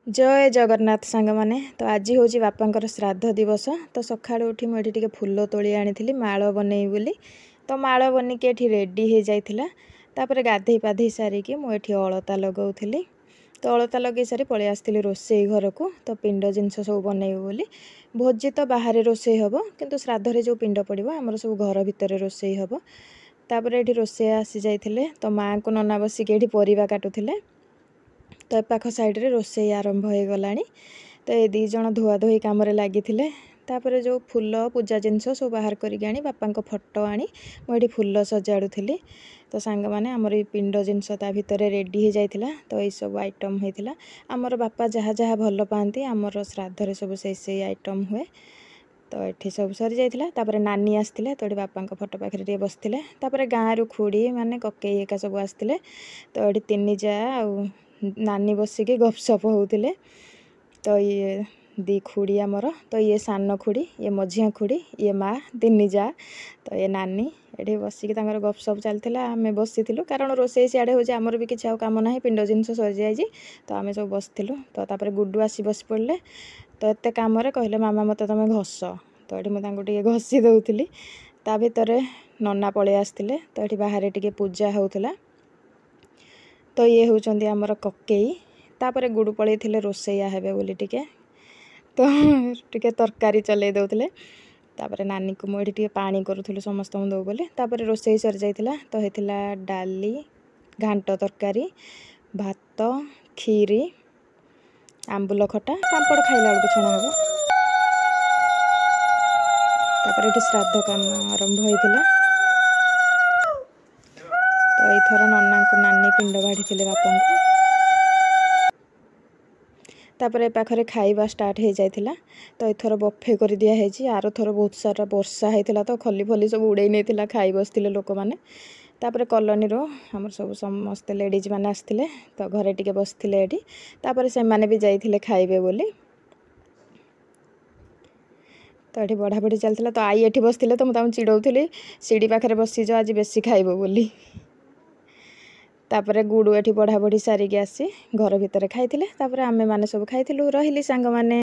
जय जगन्नाथ सांग माने तो आज हूँ बापांकर श्राद्ध दिवस। तो सकाळु उठी मुझे टे फूल तोली आनी माल बनई बोली। तो माल बनिकी ये रेडी हो जाता। तापर गाधे पाधे सारिकी मुझे अलता लगौली। तो अलता लगे सारी पलि आसती रोसई घर को। तो पिंड जिनस सब बनई बोली। भोजी तो बाहर रोसई हम किंतु श्राद्धरे जो पिंड पड़ो आमर सब घर भितर रोसई हम। तापर ये रोसई आसी जाते तो माँ को नना बसिक ये परिवा काटुले। तो पाख साइड्रे रोसई आरंभ हो गला। तो ये दी जन धुआ धुई कम लगी। तापर जो फूल पूजा जिनस सब बाहर करी बापा फोटो आनी मुझे फूल सजाड़ुली। तो सांग मैंने आमर पिंड जिनस ता भितर रेडी हो जाता। तो ये सब आइटम होता आमर बापा जहाँ जहाँ भल पाती आमर श्राद्धरे सब से आइटम हुए। तो ये सब सरी जाता। तापर नानी आसते तो ये बापा फोटो पाखे बसते। तापर गाँव खुड़ी माने ककई एका सब आसते। तो ये तीन जा नानी बसिकी गपसप होते। तो ये दी खुड़ी आमर तो ये सान खुड़ी ये मझिया खुड़ी ये माँ तीन जा। तो ये नानी ये बसिकी गपसप चलता आम बसी कारण रोसई सियाड़े हो आमर भी किसी कम ना पिंड जिनस सरी जाए। तो आम सब बसलु। तो तापर गुड्डू आसी बस पड़े। तो एत कम कहले मामा मत तुम घस। तो ये मुझे घसी दौली। ता भितर नना पलि आसते। तो ये बाहर टे पूजा होता। तो ये होचंदी आमर ककई। तापर गुडू पलि थे रोसैया हेबे बोली टिके। तो टिके तरकारी चलै दौले। तापर नानी को मुझे टे पानी करूँ समस्त दो बोले। तापर रोसई सरी जाता। तो होता डाली घांट तरकारी भात खीरी आंबुल खटा पापड़ खाइला बेलू छणा हम। तापर ये श्राद्ध काम आरंभ होता। तो यथर नना को नानी पिंड बाढ़ी बापा को। तापर ए पाखरे खाइबा स्टार्ट हो जाता। तो एथर बफे कर दिखाई। आर थर बहुत सारा वर्षा होता। तो खली फली सब उड़े नहीं खाई बसते लोक मैंने। तापर कॉलोनी रो हमर सब समस्त लेडीज मैंने आसते। तो घरे टिके बसते ये। तापर से माने भी जाइए खाइबे बोली। तो ये बढ़ा बढ़ी चलता। तो आई ये बसते तो मुझे चिड़ौली सीढ़ी पाखे बसीज आज बेसी खाइब बोली। तापर गुडू ये बढ़ा बढ़ी सारिकी आसी घर भितर खाई। तापर आमे माने सब खाई रही सांग माने।